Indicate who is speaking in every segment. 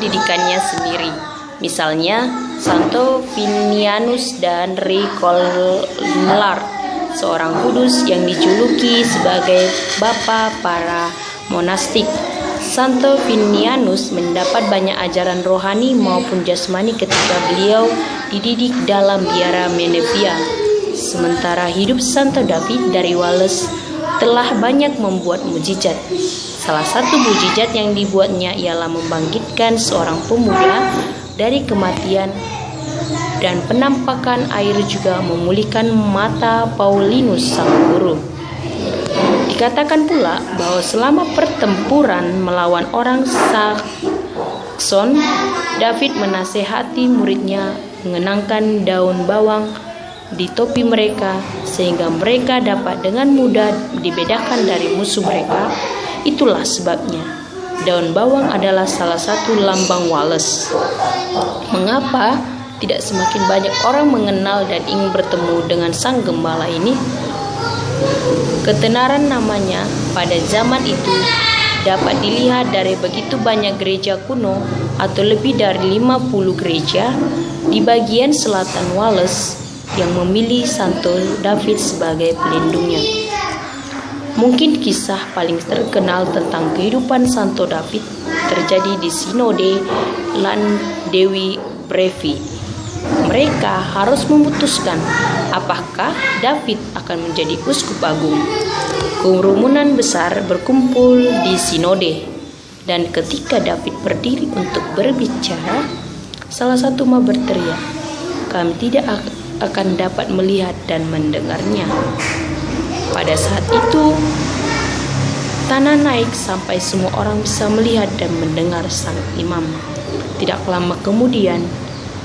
Speaker 1: didikannya sendiri. Misalnya, Santo Vinianus dan Recollard, seorang kudus yang dijuluki sebagai bapa para monastik. Santo Vinianus mendapat banyak ajaran rohani maupun jasmani ketika beliau dididik dalam biara Menevia. Sementara hidup Santo David dari Wales telah banyak membuat mujizat. Salah satu mujizat yang dibuatnya ialah membangkitkan seorang pemuda dari kematian, dan penampakan air juga memulihkan mata Paulinus sang guru. Dikatakan pula bahwa selama pertempuran melawan orang Saxon, David menasehati muridnya mengenangkan daun bawang di topi mereka sehingga mereka dapat dengan mudah dibedakan dari musuh mereka. Itulah sebabnya daun bawang adalah salah satu lambang Wales. Mengapa tidak semakin banyak orang mengenal dan ingin bertemu dengan sang gembala ini? Ketenaran namanya pada zaman itu dapat dilihat dari begitu banyak gereja kuno atau lebih dari 50 gereja di bagian selatan Wales yang memilih Santo David sebagai pelindungnya. Mungkin kisah paling terkenal tentang kehidupan Santo David terjadi di Sinode Llandewi Brevi. Mereka harus memutuskan apakah David akan menjadi uskup agung. Kerumunan besar berkumpul di Sinode, dan ketika David berdiri untuk berbicara, salah satu berteriak, "Kami tidak akan dapat melihat dan mendengarnya." Pada saat itu, tanah naik sampai semua orang bisa melihat dan mendengar sang imam. Tidak lama kemudian,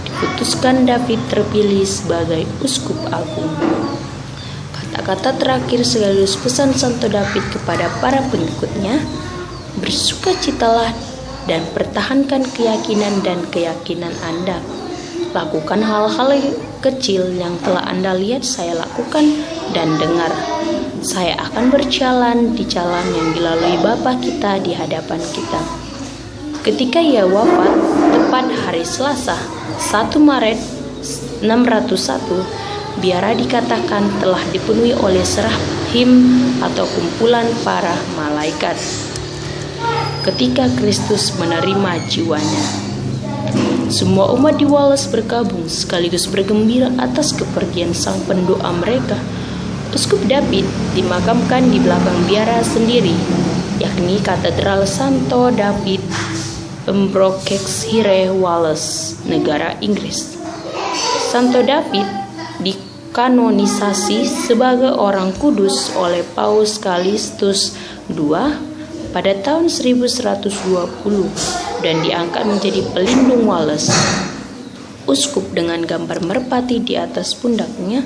Speaker 1: diputuskan David terpilih sebagai uskup agung. Kata-kata terakhir sekaligus pesan Santo David kepada para pengikutnya, bersukacitalah dan pertahankan keyakinan dan keyakinan Anda. Lakukan hal-hal kecil yang telah Anda lihat saya lakukan dan dengar. Saya akan berjalan di jalan yang dilalui Bapa kita di hadapan kita. Ketika ia wafat, tepat hari Selasa, 1 Maret 601, biara dikatakan telah dipenuhi oleh serafim atau kumpulan para malaikat. Ketika Kristus menerima jiwanya, semua umat di Wales berkabung sekaligus bergembira atas kepergian sang pendoa mereka. Uskup David dimakamkan di belakang biara sendiri, yakni Katedral Santo David, Pembrokeshire, Wales, negara Inggris. Santo David dikanonisasi sebagai orang kudus oleh Paus Kalistus II pada tahun 1120 dan diangkat menjadi pelindung Wales. Uskup dengan gambar merpati di atas pundaknya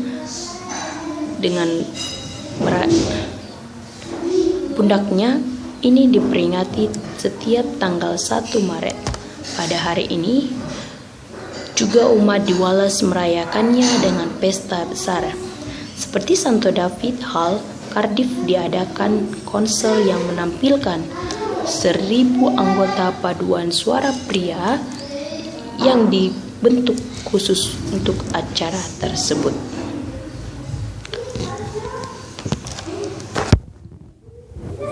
Speaker 1: ini diperingati setiap tanggal 1 Maret. Pada hari ini juga umat di Wales merayakannya dengan pesta besar. Seperti Santo David Hall, Cardiff diadakan konser yang menampilkan 1.000 anggota paduan suara pria yang dibentuk khusus untuk acara tersebut.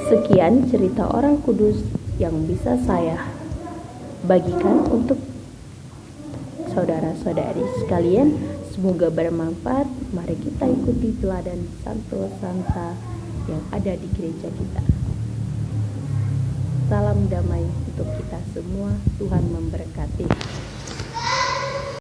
Speaker 1: Sekian cerita orang kudus yang bisa saya bagikan untuk saudara-saudari sekalian. Semoga bermanfaat. Mari kita ikuti teladan Santo Santa yang ada di gereja kita. Salam damai untuk kita semua. Tuhan memberkati.